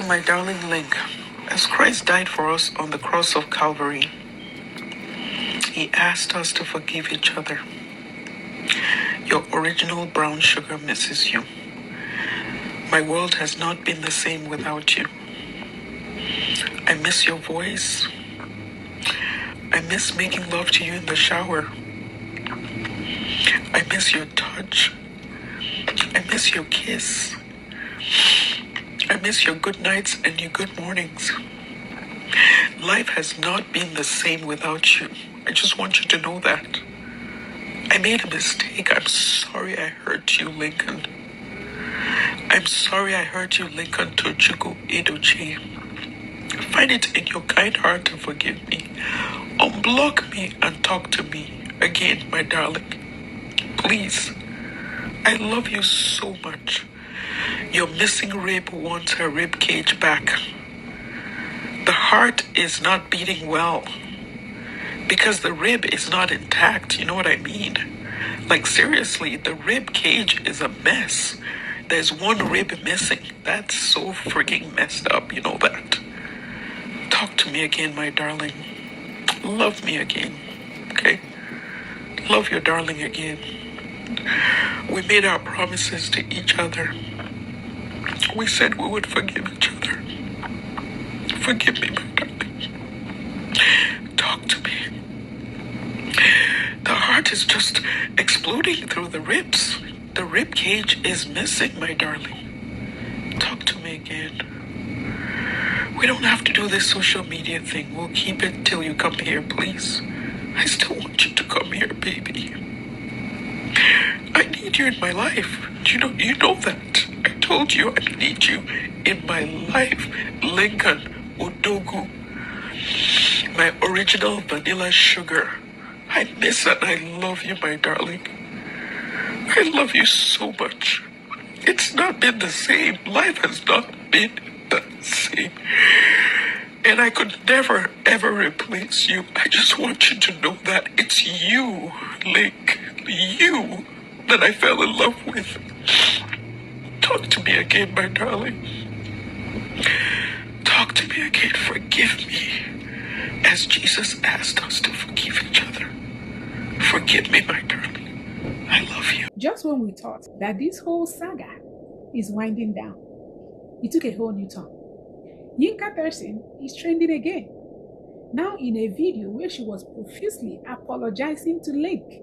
my darling Linc, as Christ died for us on the cross of Calvary, he asked us to forgive each other. Your original brown sugar misses you. My world has not been the same without you. I miss your voice. I miss making love to you in the shower. I miss your touch. I miss your kiss. I miss your good nights and your good mornings. Life has not been the same without you. I just want you to know that. I made a mistake. I'm sorry I hurt you, Lincoln. I'm sorry I hurt you, Lincoln Yinka Edochie. Find it in your kind heart to forgive me. Unblock me and talk to me again, my darling. Please. I love you so much. Your missing rib wants her rib cage back. The heart is not beating well because the rib is not intact. You know what I mean? Like, seriously, the rib cage is a mess. There's one rib missing. That's so freaking messed up. You know that. Talk to me again, my darling. Love me again. Okay? Love your darling again. We made our promises to each other. We said we would forgive each other. Forgive me, my darling. Talk to me. The heart is just exploding through the ribs. The rib cage is missing, my darling. Talk to me again. We don't have to do this social media thing. We'll keep it till you come here, please. I still want you to come here, baby. I need you in my life. You know that. I told you I need you in my life. Lincoln Odogu, my original vanilla sugar. I miss and I love you, my darling. I love you so much. It's not been the same. Life has not been the same. And I could never, ever replace you. I just want you to know that it's you, Linc, you that I fell in love with. Talk to me again, my darling. Talk to me again. Forgive me as Jesus asked us to forgive each other. Forgive me, my darling. I love you. Just when we thought that this whole saga is winding down, it took a whole new turn. Yinka Theisen is trending again. Now in a video where she was profusely apologizing to Linc.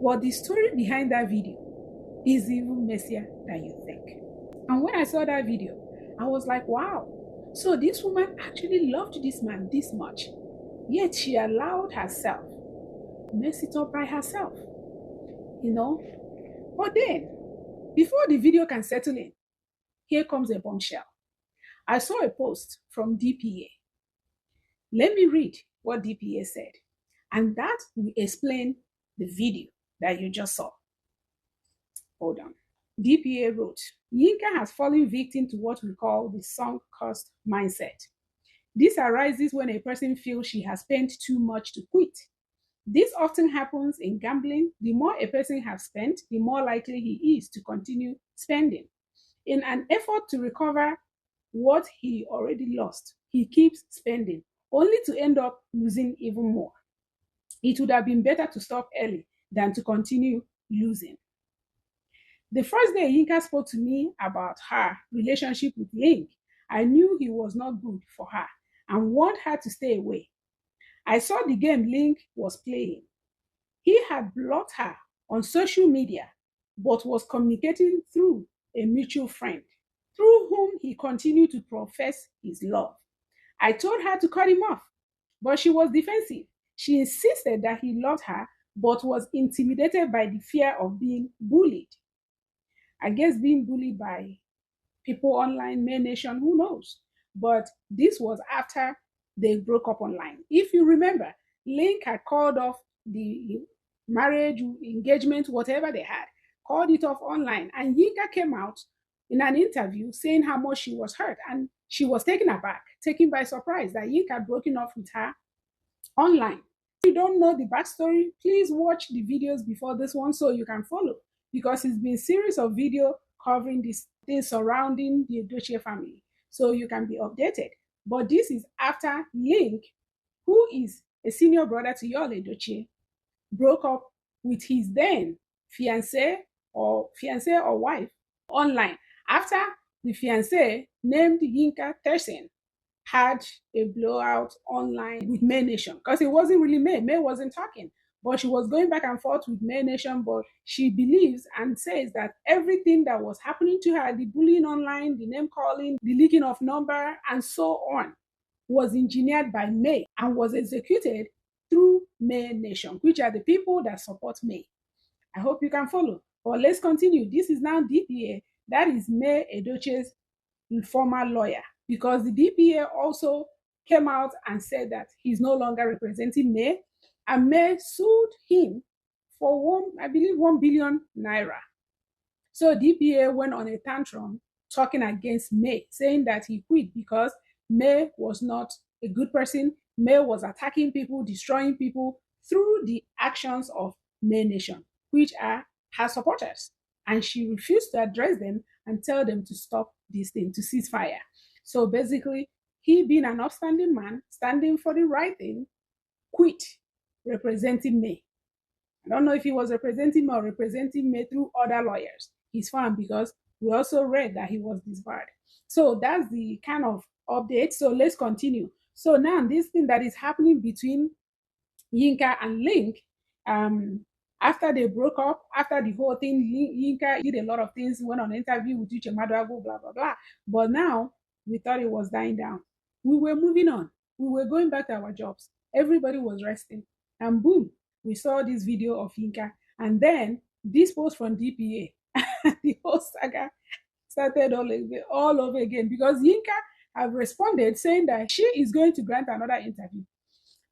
But the story behind that video is even messier than you think. And when I saw that video, I was like, wow. So this woman actually loved this man this much. Yet she allowed herself mess it up by herself. You know? But then, before the video can settle in, here comes a bombshell. I saw a post from DPA. Let me read what DPA said. And that will explain the video that you just saw. Hold on. DPA wrote, Yinka has fallen victim to what we call the sunk cost mindset. This arises when a person feels she has spent too much to quit. This often happens in gambling. The more a person has spent, the more likely he is to continue spending. In an effort to recover what he already lost, he keeps spending, only to end up losing even more. It would have been better to stop early than to continue losing. The first day Yinka spoke to me about her relationship with Linc, I knew he was not good for her and warned her to stay away. I saw the game Linc was playing. He had blocked her on social media, but was communicating through a mutual friend, through whom he continued to profess his love. I told her to cut him off, but she was defensive. She insisted that he loved her, but was intimidated by the fear of being bullied. I guess being bullied by people online, Main Nation, who knows? But this was after they broke up online. If you remember, Linc had called off the marriage, engagement, whatever they had, called it off online. And Yinka came out in an interview saying how much she was hurt. And she was taken aback, taken by surprise that Yinka had broken off with her online. If you don't know the backstory, please watch the videos before this one so you can follow, because it's been a series of videos covering this thing surrounding the Edochie family. so you can be updated. But this is after Linc, who is a senior brother to Yinka Edochie, broke up with his then fiancé or wife online after the fiancé named Yinka Theisen had a blowout online with May Nation, because it wasn't really May. May wasn't talking, but she was going back and forth with May Nation. But she believes and says that everything that was happening to her, the bullying online, the name calling, the leaking of number, and so on, was engineered by May and was executed through May Nation, which are the people that support May. I hope you can follow. But let's continue. This is now DPA. That is May Edochie's former lawyer, because the DPA also came out and said that he's no longer representing May, and May sued him for I believe 1 billion naira. So DPA went on a tantrum talking against May, saying that he quit because May was not a good person. May was attacking people, destroying people through the actions of May Nation, which are her supporters. And she refused to address them and tell them to stop this thing, to cease fire. So basically, he, being an upstanding man, standing for the right thing, quit representing May. I don't know if he was representing me or representing me through other lawyers. He's fine, because we also read that he was disbarred. So that's the kind of update. So let's continue. So now this thing that is happening between Yinka and Linc, after they broke up, after the whole thing, Yinka did a lot of things, went on an interview with Uche Maduagwu, blah, blah, blah. But now we thought it was dying down. We were moving on. We were going back to our jobs. Everybody was resting. And boom, we saw this video of Yinka. And then this post from DPA, the whole saga started all over again, because Yinka have responded saying that she is going to grant another interview.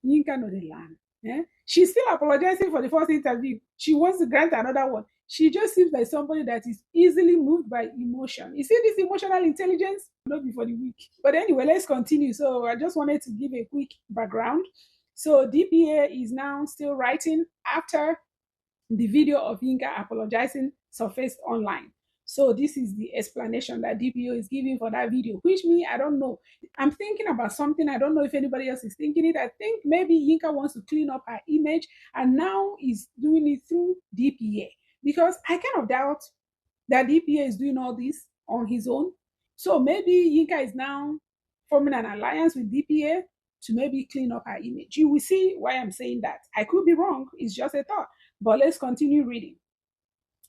Yinka know the land. Yeah? She's still apologizing for the first interview. She wants to grant another one. She just seems like somebody that is easily moved by emotion. You see this emotional intelligence? Not before the week. But anyway, let's continue. So I just wanted to give a quick background. So DPA is now still writing after the video of Yinka apologizing surfaced online. So this is the explanation that DPO is giving for that video, which me, I don't know. I'm thinking about something. I don't know if anybody else is thinking it. I think maybe Yinka wants to clean up her image and now is doing it through DPA, because I kind of doubt that DPA is doing all this on his own. So maybe Yinka is now forming an alliance with DPA to maybe clean up her image. You will see why I'm saying that. I could be wrong. It's just a thought. But let's continue reading.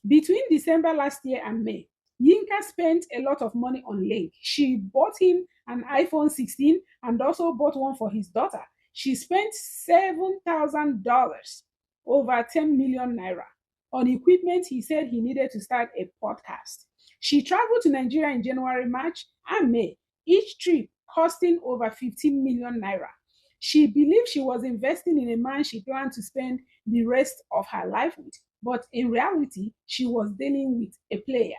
Between December last year and May, Yinka spent a lot of money on Linc. She bought him an iPhone 16 and also bought one for his daughter. She spent $7,000, over 10 million naira, on equipment he said he needed to start a podcast. She traveled to Nigeria in January, March, and May, each trip costing over 15 million naira. She believed she was investing in a man she planned to spend the rest of her life with, but in reality, she was dealing with a player.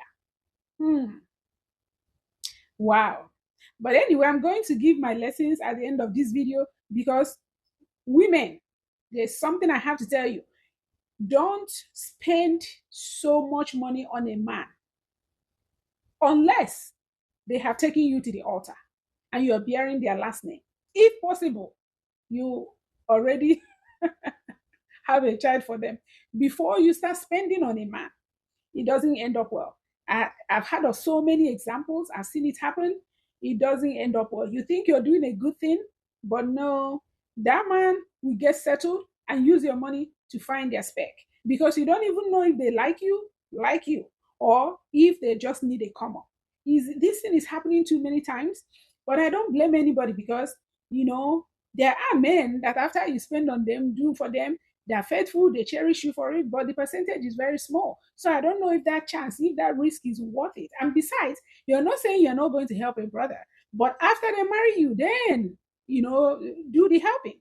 Wow. But anyway, I'm going to give my lessons at the end of this video, because women, there's something I have to tell you. Don't spend so much money on a man unless they have taken you to the altar and you are bearing their last name. If possible, you already have a child for them before you start spending on a man. It doesn't end up well. I've heard of so many examples. I've seen it happen. It doesn't end up well. You think you're doing a good thing, but no, that man will get settled and use your money to find their spec, because you don't even know if they like you, or if they just need a come up. This thing is happening too many times, but I don't blame anybody, because, there are men that after you spend on them, do for them, they're faithful, they cherish you for it, but the percentage is very small. So I don't know if that risk is worth it. And besides, you're not saying you're not going to help a brother, but after they marry you, then, do the helping.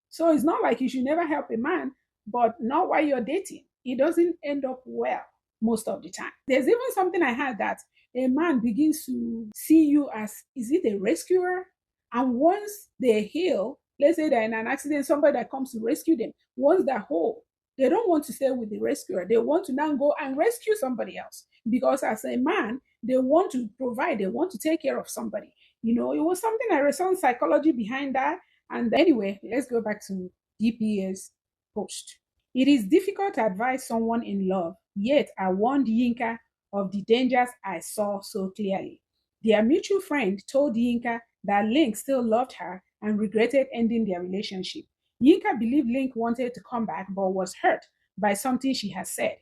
So it's not like you should never help a man, but not while you're dating. It doesn't end up well most of the time. There's even something I heard, that a man begins to see you as, is it a rescuer? And once they heal, let's say they're in an accident, somebody that comes to rescue them, once they're whole, they don't want to stay with the rescuer. They want to now go and rescue somebody else. Because as a man, they want to provide, they want to take care of somebody. It was something I read, some psychology behind that. And anyway, let's go back to DPA's post. It is difficult to advise someone in love, yet I warned Yinka of the dangers I saw so clearly. Their mutual friend told Yinka that Linc still loved her and regretted ending their relationship. Yinka believed Linc wanted to come back but was hurt by something she had said.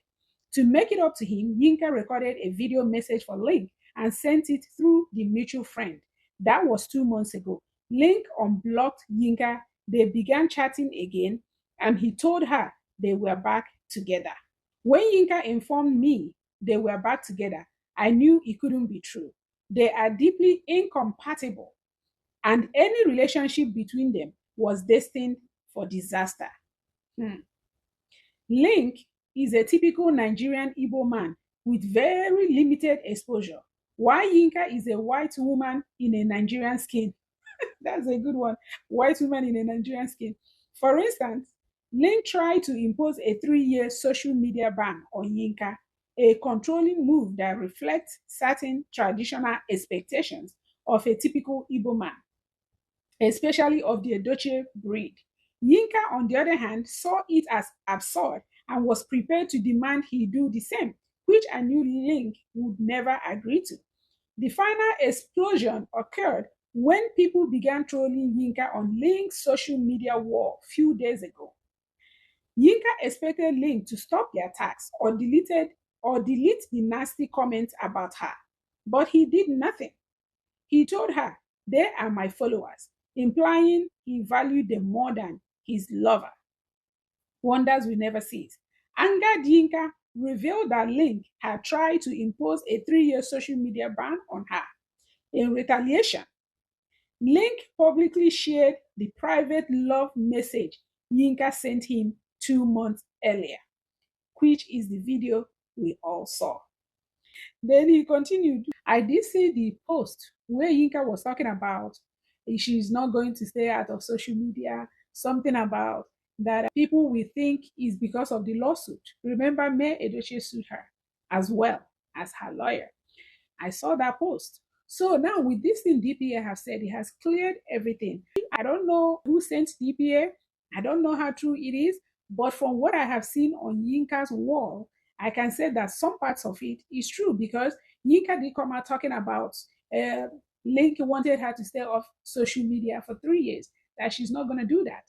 To make it up to him, Yinka recorded a video message for Linc and sent it through the mutual friend. That was 2 months ago. Linc unblocked Yinka. They began chatting again, and he told her they were back together. When Yinka informed me they were back together, I knew it couldn't be true. They are deeply incompatible, and any relationship between them was destined for disaster. Linc is a typical Nigerian Igbo man with very limited exposure, while Yinka is a white woman in a Nigerian skin. That's a good one. White woman in a Nigerian skin. For instance, Linc tried to impose a 3-year social media ban on Yinka, a controlling move that reflects certain traditional expectations of a typical Igbo man, especially of the Edochie breed. Yinka, on the other hand, saw it as absurd and was prepared to demand he do the same, which I knew Linc would never agree to. The final explosion occurred when people began trolling Yinka on Linc's social media war a few days ago. Yinka expected Linc to stop the attacks or delete the nasty comments about her, but he did nothing. He told her, "They are my followers," implying he valued them more than his lover. Wonders we never cease. Angered Yinka revealed that Linc had tried to impose a 3-year social media ban on her. In retaliation, Linc publicly shared the private love message Yinka sent him 2 months earlier, which is the video we all saw. Then he continued, "I did see the post where Yinka was talking about she's not going to stay out of social media, something about that people will think is because of the lawsuit. Remember, May Edochie sued her as well as her lawyer. I saw that post. So now with this thing DPA have said, it has cleared everything. I don't know who sent DPA. I don't know how true it is. But from what I have seen on Yinka's wall, I can say that some parts of it is true because Yinka did come out talking about Linc wanted her to stay off social media for 3 years, that she's not going to do that.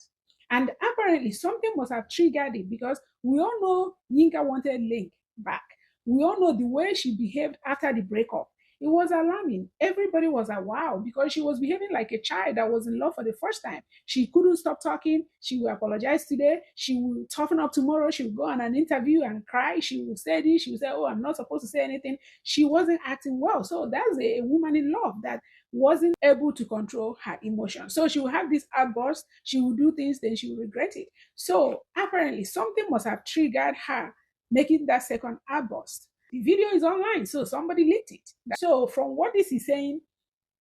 And apparently something must have triggered it because we all know Yinka wanted Linc back. We all know the way she behaved after the breakup. It was alarming. Everybody was like, wow, because she was behaving like a child that was in love for the first time. She couldn't stop talking. She would apologize today. She would toughen up tomorrow. She would go on an interview and cry. She would say this. She would say, oh, I'm not supposed to say anything. She wasn't acting well. So that's a woman in love that wasn't able to control her emotions. So she would have this outburst. She would do things, then she would regret it. So apparently something must have triggered her making that second outburst. The video is online, so somebody leaked it. So from what this is saying,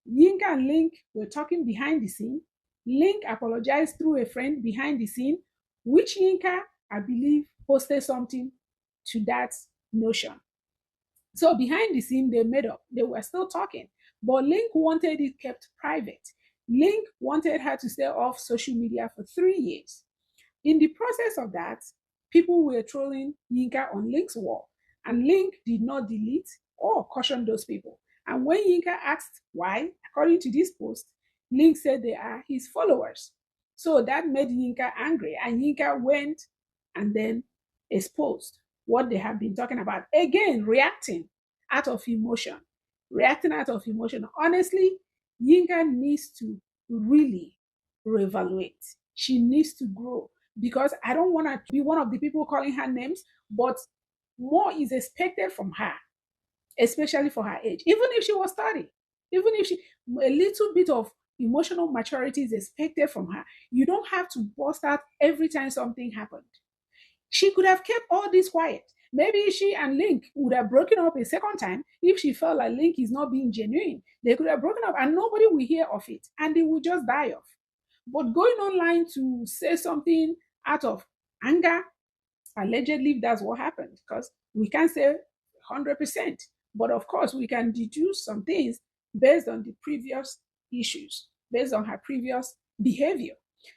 Yinka and Linc were talking behind the scene. Linc apologized through a friend behind the scene, which Yinka, I believe, posted something to that notion. So behind the scene, they made up. They were still talking, but Linc wanted it kept private. Linc wanted her to stay off social media for 3 years. In the process of that, people were trolling Yinka on Linc's wall, and Linc did not delete or caution those people. And when Yinka asked why, according to this post, Linc said they are his followers. So that made Yinka angry, and Yinka went and then exposed what they have been talking about. Again, reacting out of emotion. Reacting out of emotion. Honestly, Yinka needs to really reevaluate. She needs to grow because I don't want to be one of the people calling her names, but more is expected from her, especially for her age. Even if she was 30, even if a little bit of emotional maturity is expected from her. You don't have to burst out every time something happened. She could have kept all this quiet. Maybe she and Linc would have broken up a second time if she felt like Linc is not being genuine. They could have broken up and nobody will hear of it and they will just die off. But going online to say something out of anger, allegedly that's what happened because we can't say 100%. But of course, we can deduce some things based on the previous issues based on her previous behavior.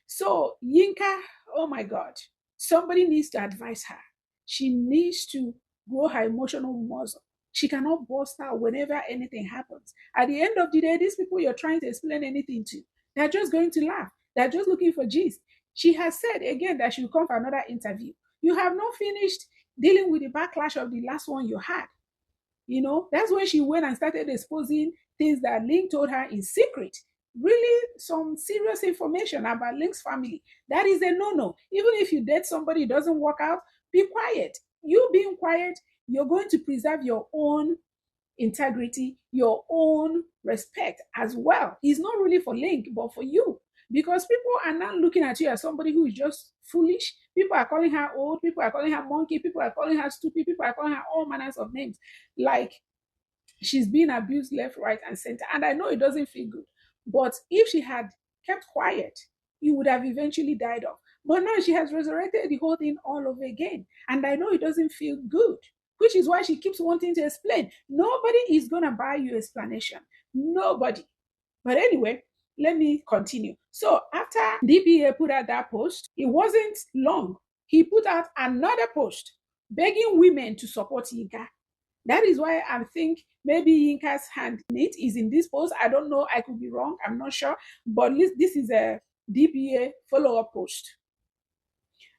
So Yinka, oh my God, somebody needs to advise her. She needs to grow her emotional muscle. She cannot burst out whenever anything happens. At the end of the day, these people you're trying to explain anything to, they're just going to laugh. They're just looking for gist. She has said again that she will come for another interview. You have not finished dealing with the backlash of the last one you had. That's when she went and started exposing things that Linc told her in secret. Really, some serious information about Linc's family. That is a no-no. Even if you date somebody, it doesn't work out, be quiet. You being quiet, you're going to preserve your own integrity, your own respect as well. It's not really for Linc, but for you. Because people are not looking at you as somebody who is just foolish. People are calling her old. People are calling her monkey. People are calling her stupid. People are calling her all manners of names. Like she's being abused left, right, and center. And I know it doesn't feel good. But if she had kept quiet, it would have eventually died off. But now she has resurrected the whole thing all over again. And I know it doesn't feel good, which is why she keeps wanting to explain. Nobody is going to buy you explanation. Nobody. But anyway, let me continue. So after DPA put out that post, it wasn't long. He put out another post begging women to support Yinka. That is why I think maybe Yinka's hand in it is in this post. I don't know. I could be wrong. I'm not sure. But this is a DPA follow-up post.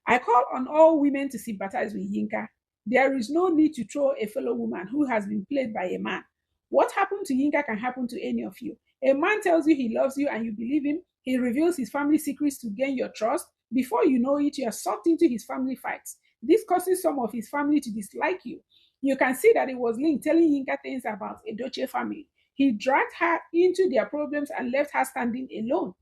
I call on all women to sympathize with Yinka. There is no need to throw a fellow woman who has been played by a man. What happened to Yinka can happen to any of you. A man tells you he loves you and you believe him. He reveals his family secrets to gain your trust. Before you know it, you are sucked into his family fights. This causes some of his family to dislike you. You can see that it was Linc telling Yinka things about Edochie family. He dragged her into their problems and left her standing alone.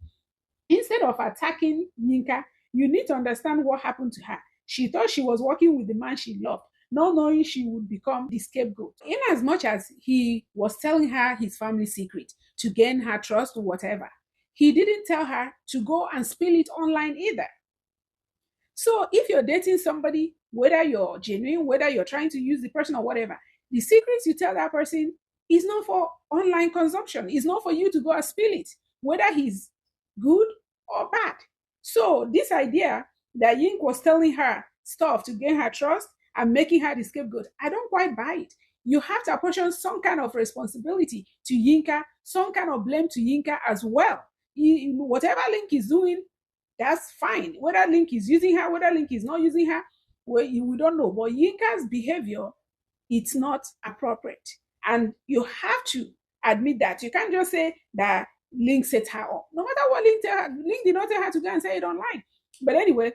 Instead of attacking Yinka, you need to understand what happened to her. She thought she was working with the man she loved, not knowing she would become the scapegoat. In as much as he was telling her his family secret to gain her trust or whatever, he didn't tell her to go and spill it online either. So if you're dating somebody, whether you're genuine, whether you're trying to use the person or whatever, the secrets you tell that person is not for online consumption. It's not for you to go and spill it, whether he's good or bad. So this idea that Yinka was telling her stuff to gain her trust and making her the scapegoat, I don't quite buy it. You have to apportion some kind of responsibility to Yinka, some kind of blame to Yinka as well. Whatever Linc is doing, that's fine. Whether Linc is using her, whether Linc is not using her, we don't know. But Yinka's behavior, it's not appropriate. And you have to admit that. You can't just say that Linc set her up. No matter what Linc tell her, Linc did not tell her to go and say it online. But anyway,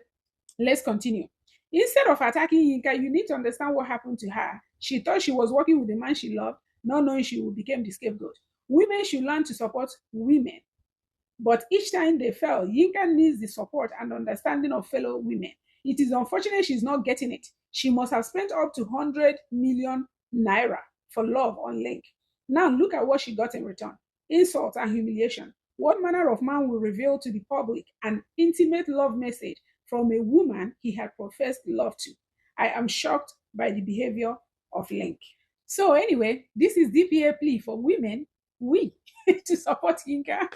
let's continue. Instead of attacking Yinka, you need to understand what happened to her. She thought she was working with the man she loved, not knowing she would become the scapegoat. Women should learn to support women. But each time they fail, Yinka needs the support and understanding of fellow women. It is unfortunate she's not getting it. She must have spent up to 100 million naira for love on Linc. Now look at what she got in return. Insult and humiliation. What manner of man will reveal to the public an intimate love message from a woman he had professed love to? I am shocked by the behavior of Linc. So anyway, this is DPA plea for women, to support Yinka.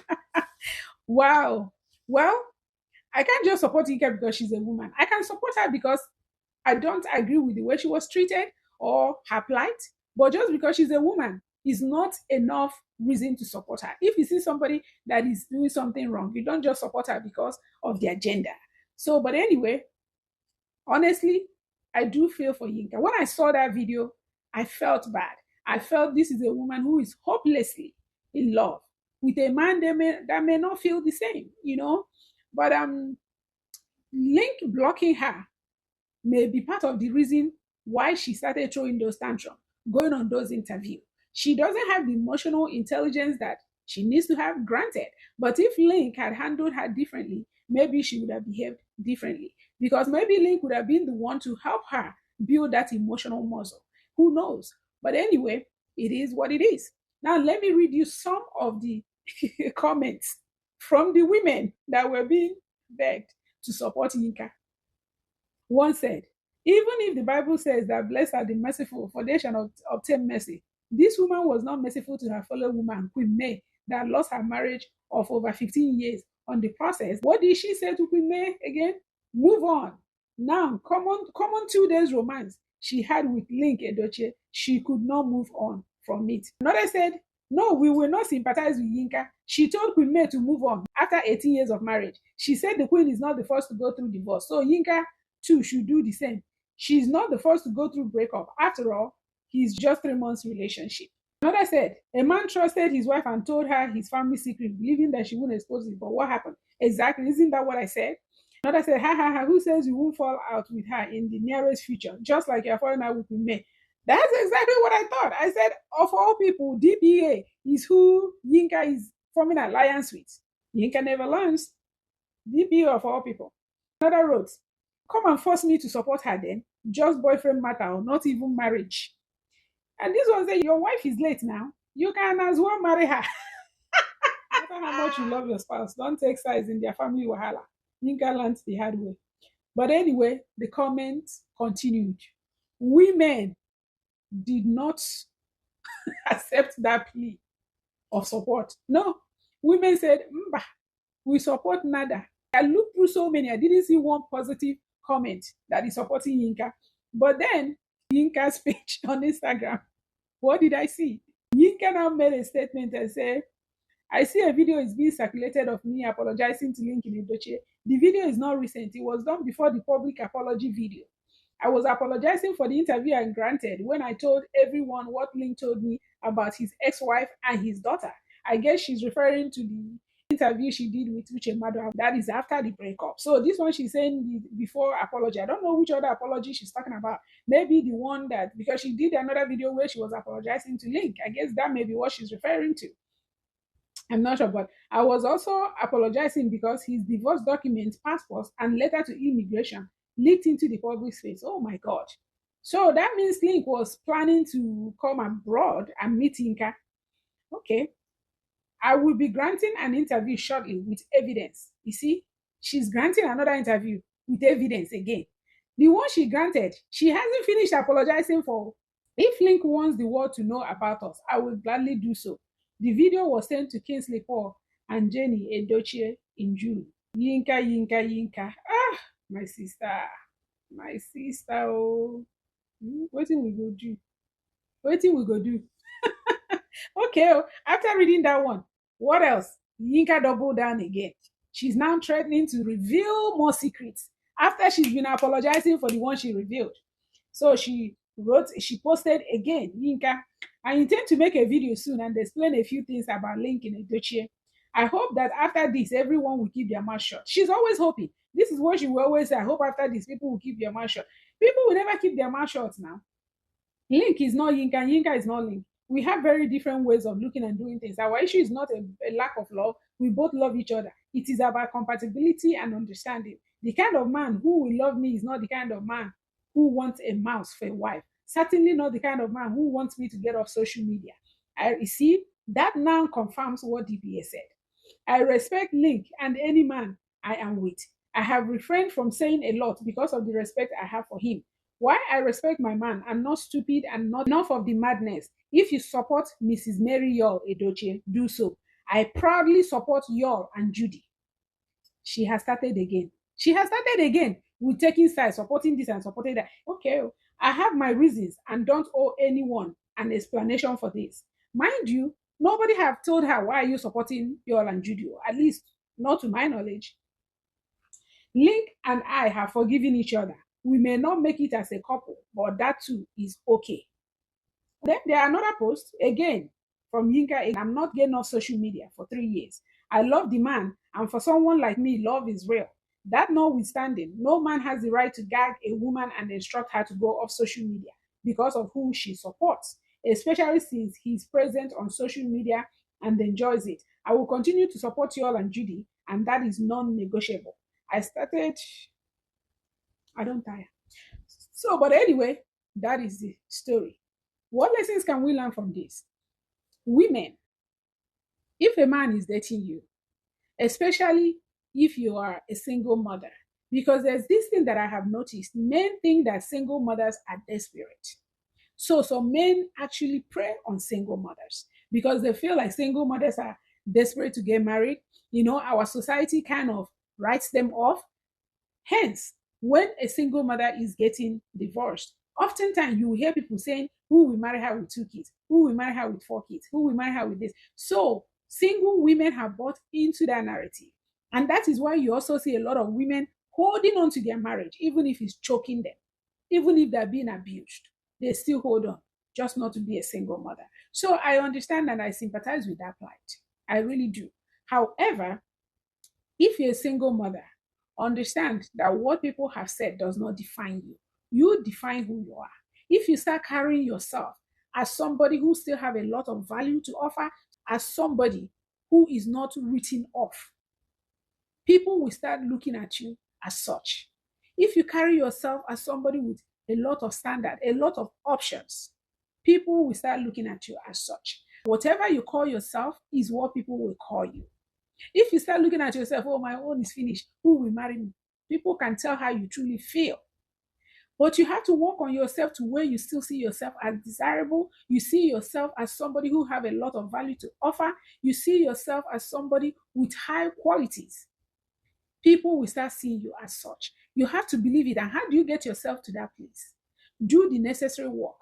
Wow. Well, I can't just support Yinka because she's a woman. I can support her because I don't agree with the way she was treated or her plight. But just because she's a woman is not enough reason to support her. If you see somebody that is doing something wrong, you don't just support her because of their gender. So, but anyway, honestly, I do feel for Yinka. When I saw that video, I felt bad. I felt this is a woman who is hopelessly in love with a man that may not feel the same, But Linc blocking her may be part of the reason why she started throwing those tantrums, going on those interviews. She doesn't have the emotional intelligence that she needs to have, granted. But if Linc had handled her differently, maybe she would have behaved differently. Because maybe Linc would have been the one to help her build that emotional muscle. Who knows? But anyway, it is what it is. Now, let me read you some of the comments from the women that were being begged to support Yinka. One said, even if the Bible says that blessed are the merciful, for they shall obtain mercy, this woman was not merciful to her fellow woman, Queen May, that lost her marriage of over 15 years on the process. What did she say to Queen May again? Move on. Now, common 2 days romance she had with Linc Edochie, she could not move on from it. Another said, no, we will not sympathize with Yinka. She told Queen May to move on after 18 years of marriage. She said the Queen is not the first to go through divorce, so Yinka too should do the same. She's not the first to go through breakup. After all, he's just 3 months relationship. Another said, a man trusted his wife and told her his family secret, believing that she wouldn't expose it. But what happened? Exactly. Isn't that what I said? Another said, ha ha ha, who says you won't fall out with her in the nearest future, just like you're falling out with me? That's exactly what I thought. I said, of all people, DBA is who Yinka is forming an alliance with. Yinka never learns. DBA of all people. Another wrote, come and force me to support her then. Just boyfriend matter or not even marriage. And this one said, your wife is late now. You can as well marry her. No matter how much you love your spouse, don't take sides in their family wahala. Yinka learned the hard way. But anyway, the comments continued. Women did not accept that plea of support. No, women said, we support nada. I looked through so many, I didn't see one positive comment that is supporting Yinka. But then, Yinka's page on Instagram, what did I see? Yinka now made a statement and said, I see a video is being circulated of me apologizing to Linc Edochie. The video is not recent. It was done before the public apology video. I was apologizing for the interview I granted when I told everyone what Linc told me about his ex-wife and his daughter. I guess she's referring to the interview she did with Uche Madu. That is after the breakup. So this one she's saying before apology. I don't know which other apology she's talking about. Maybe the one that, because she did another video where she was apologizing to Linc. I guess that may be what she's referring to. I'm not sure, but I was also apologizing because his divorce documents, passports, and letter to immigration leaked into the public space. Oh my God. So that means Linc was planning to come abroad and meet Yinka. Okay. I will be granting an interview shortly with evidence. You see, she's granting another interview with evidence again. The one she granted, she hasn't finished apologizing for. If Linc wants the world to know about us, I will gladly do so. The video was sent to Kingsley Paul and Jenny Edochie in June. Yinka. Ah, my sister. Oh. What we go do? Okay, after reading that one, what else? Yinka doubled down again. She's now threatening to reveal more secrets after she's been apologizing for the one she revealed. So she posted again, Yinka, I intend to make a video soon and explain a few things about Linc Edochie. I hope that after this, everyone will keep their mouth shut. She's always hoping. This is what she will always say. I hope after this, people will keep their mouth shut. People will never keep their mouth shut now. Linc is not Yinka, and Yinka is not Linc. We have very different ways of looking and doing things. Our issue is not a lack of love. We both love each other. It is about compatibility and understanding. The kind of man who will love me is not the kind of man who wants a mouse for a wife. Certainly not the kind of man who wants me to get off social media. I see that now confirms what DBA said. I respect Linc and any man I am with. I have refrained from saying a lot because of the respect I have for him. Why I respect my man, I'm not stupid and not enough of the madness. If you support Mrs. Mary Yall Edochie, do so. I proudly support Yall and Judy. She has started again. With taking sides, supporting this and supporting that. Okay, I have my reasons and don't owe anyone an explanation for this. Mind you, nobody have told her why are you supporting Yall and Judy, at least not to my knowledge. Linc and I have forgiven each other. We may not make it as a couple, but that too is okay. Then there are another posts, again, from Yinka. I'm not getting off social media for 3 years. I love the man, and for someone like me, love is real. That notwithstanding, no man has the right to gag a woman and instruct her to go off social media because of who she supports, especially since he's present on social media and enjoys it. I will continue to support Yall and Judy, and that is non-negotiable. I don't tire. So, but anyway, that is the story. What lessons can we learn from this? Women, if a man is dating you, especially if you are a single mother, because there's this thing that I have noticed, men think that single mothers are desperate. So some men actually prey on single mothers because they feel like single mothers are desperate to get married. Our society kind of writes them off. Hence, when a single mother is getting divorced, oftentimes you will hear people saying, who will marry her with 2 kids? Who will marry her with 4 kids? Who will marry her with this? So, single women have bought into that narrative. And that is why you also see a lot of women holding on to their marriage, even if it's choking them, even if they're being abused. They still hold on, just not to be a single mother. So I understand and I sympathize with that plight. I really do. However, if you're a single mother, understand that what people have said does not define you. You define who you are. If you start carrying yourself as somebody who still have a lot of value to offer, as somebody who is not written off, people will start looking at you as such. If you carry yourself as somebody with a lot of standard, a lot of options, people will start looking at you as such. Whatever you call yourself is what people will call you. If you start looking at yourself, oh, my own is finished, who will marry me? People can tell how you truly feel. But you have to work on yourself to where you still see yourself as desirable. You see yourself as somebody who have a lot of value to offer. You see yourself as somebody with high qualities. People will start seeing you as such. You have to believe it. And how do you get yourself to that place? Do the necessary work.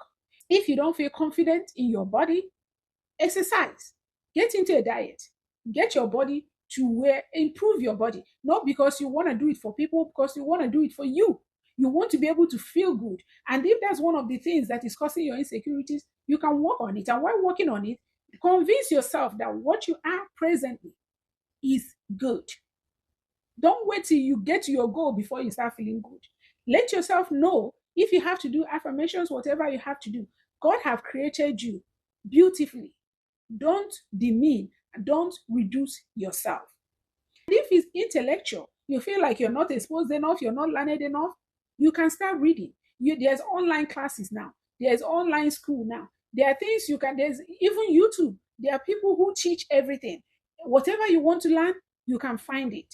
If you don't feel confident in your body, exercise. Get into a diet. Get your body to where, improve your body. Not because you want to do it for people, because you want to do it for you. You want to be able to feel good. And if that's one of the things that is causing your insecurities, you can work on it. And while working on it, convince yourself that what you are presently is good. Don't wait till you get to your goal before you start feeling good. Let yourself know if you have to do affirmations, whatever you have to do. God have created you beautifully. Don't demean, don't reduce yourself. If it's intellectual, you feel like you're not exposed enough, you're not learned enough, you can start reading. There's online classes now. There's online school now. There are things there's even YouTube. There are people who teach everything. Whatever you want to learn, you can find it.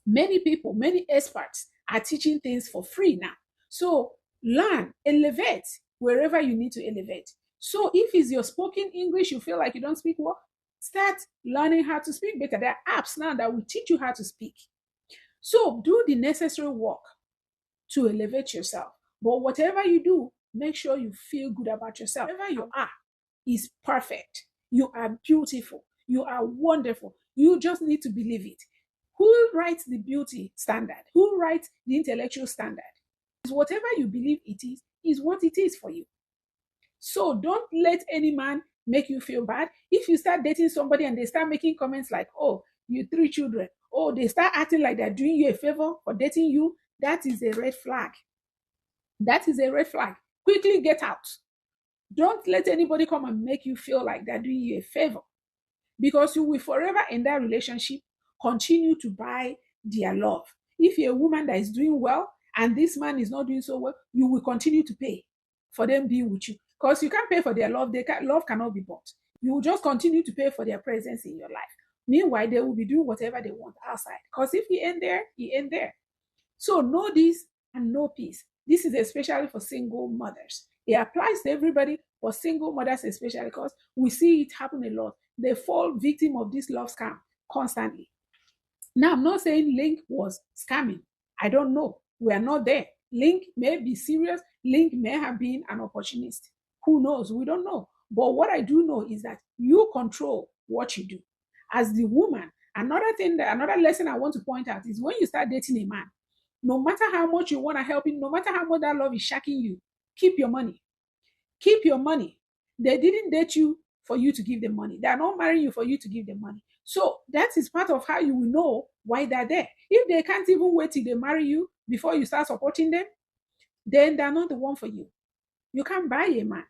Many people, many experts are teaching things for free now. So learn, elevate wherever you need to elevate. So if it's your spoken English, you feel like you don't speak well, start learning how to speak better. There are apps now that will teach you how to speak. So do the necessary work to elevate yourself. But whatever you do, make sure you feel good about yourself. Whatever you are is perfect. You are beautiful. You are wonderful. You just need to believe it. Who writes the beauty standard? Who writes the intellectual standard? Whatever you believe it is what it is for you. So don't let any man make you feel bad. If you start dating somebody and they start making comments like, oh, you 3 children, oh, they start acting like they're doing you a favor for dating you, that is a red flag. That is a red flag. Quickly get out. Don't let anybody come and make you feel like they're doing you a favor, because you will forever in that relationship continue to buy their love. If you're a woman that is doing well and this man is not doing so well, you will continue to pay for them being with you, because you can't pay for their love. Love cannot be bought. You will just continue to pay for their presence in your life. Meanwhile, they will be doing whatever they want outside, because if he ain't there, he ain't there. So know this and know peace. This is especially for single mothers. It applies to everybody, but single mothers especially, because we see it happen a lot. They fall victim of this love scam constantly. Now, I'm not saying Linc was scamming. I don't know. We are not there. Linc may be serious. Linc may have been an opportunist. Who knows? We don't know. But what I do know is that you control what you do. As the woman, another lesson I want to point out is when you start dating a man, no matter how much you want to help him, no matter how much that love is shacking you, keep your money. Keep your money. They didn't date you for you to give them money. They are not marrying you for you to give them money. So that is part of how you will know why they're there. If they can't even wait till they marry you before you start supporting them, then they're not the one for you. You can't buy a man.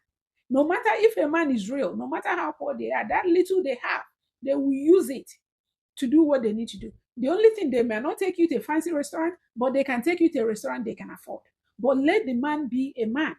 No matter if a man is real, no matter how poor they are, that little they have, they will use it to do what they need to do. The only thing, they may not take you to a fancy restaurant, but they can take you to a restaurant they can afford. But let the man be a man.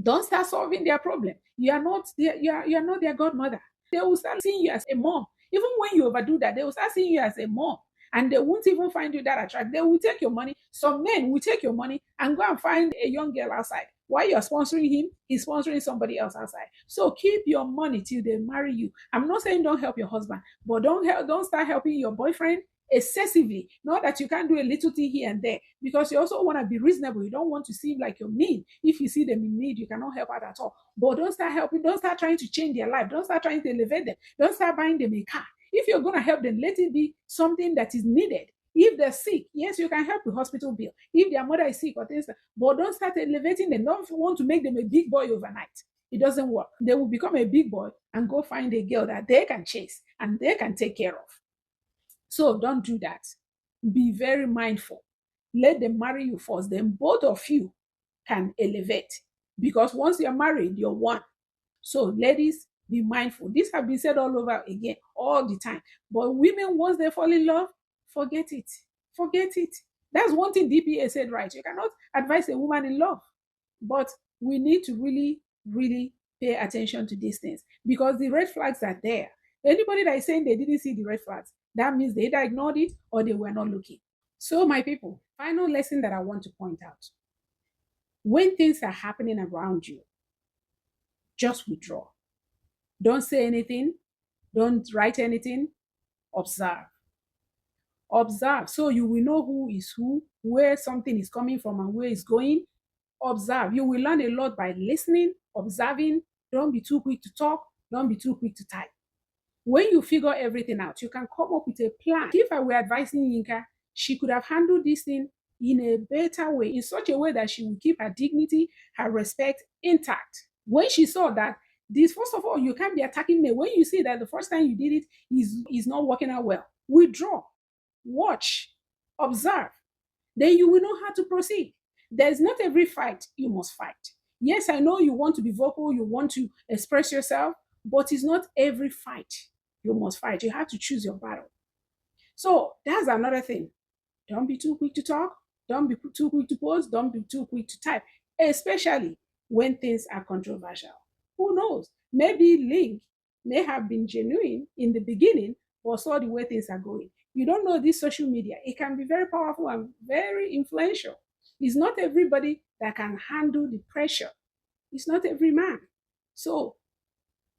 Don't start solving their problem. You are not their godmother. They will start seeing you as a mom. Even when you overdo that, they will start seeing you as a mom. And they won't even find you that attractive. They will take your money. Some men will take your money and go and find a young girl outside. While you're sponsoring him, he's sponsoring somebody else outside. So keep your money till they marry you. I'm not saying don't help your husband, but don't start helping your boyfriend excessively. Not that you can't do a little thing here and there, because you also want to be reasonable. You don't want to seem like you're mean. If you see them in need, you cannot help out at all. But don't start helping. Don't start trying to change their life. Don't start trying to elevate them. Don't start buying them a car. If you're going to help them, let it be something that is needed. If they're sick, yes, you can help with hospital bill. If their mother is sick or things, but don't start elevating them. Don't want to make them a big boy overnight. It doesn't work. They will become a big boy and go find a girl that they can chase and they can take care of. So don't do that. Be very mindful. Let them marry you first. Then both of you can elevate. Because once you're married, you're one. So ladies, be mindful. This has been said all over again, all the time. But women, once they fall in love, forget it. Forget it. That's one thing DPA said right. You cannot advise a woman in love. But we need to really, really pay attention to these things because the red flags are there. Anybody that is saying they didn't see the red flags, that means they either ignored it or they were not looking. So, my people, final lesson that I want to point out. When things are happening around you, just withdraw. Don't say anything. Don't write anything. Observe. Observe. So you will know who is who, where something is coming from and where it's going. Observe. You will learn a lot by listening, observing. Don't be too quick to talk. Don't be too quick to type. When you figure everything out, you can come up with a plan. If I were advising Yinka, she could have handled this thing in a better way, in such a way that she would keep her dignity, her respect intact. When she saw that this, first of all, you can't be attacking me. When you see that the first time you did it is not working out well, withdraw, watch, observe. Then you will know how to proceed. There's not every fight you must fight. Yes, I know you want to be vocal, you want to express yourself, but it's not every fight you must fight. You have to choose your battle. So that's another thing. Don't be too quick to talk. Don't be too quick to post. Don't be too quick to type, especially when things are controversial. Who knows? Maybe Linc may have been genuine in the beginning, but saw the way things are going. You don't know this social media. It can be very powerful and very influential. It's not everybody that can handle the pressure. It's not every man. So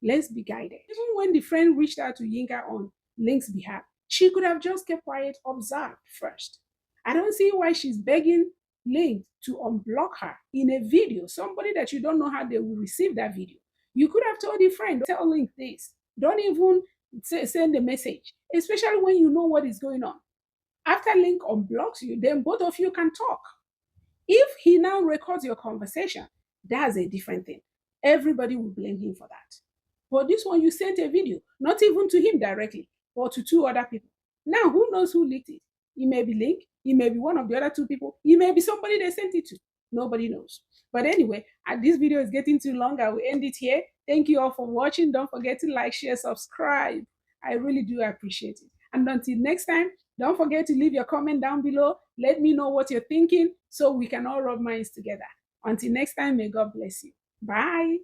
let's be guided. Even when the friend reached out to Yinka on Linc's behalf, she could have just kept quiet, observed first. I don't see why she's begging Linc to unblock her in a video, somebody that you don't know how they will receive that video. You could have told your friend, tell Linc this. Don't even send a message, especially when you know what is going on. After Linc unblocks you, then both of you can talk. If he now records your conversation, that's a different thing. Everybody will blame him for that. But this one, you sent a video, not even to him directly, but to two other people. Now, who knows who leaked it? It may be Linc, it may be one of the other two people, it may be somebody they sent it to. Nobody knows. But anyway, this video is getting too long. I will end it here. Thank you all for watching. Don't forget to like, share, subscribe. I really do appreciate it. And until next time, don't forget to leave your comment down below. Let me know what you're thinking so we can all rub minds together. Until next time, may God bless you. Bye.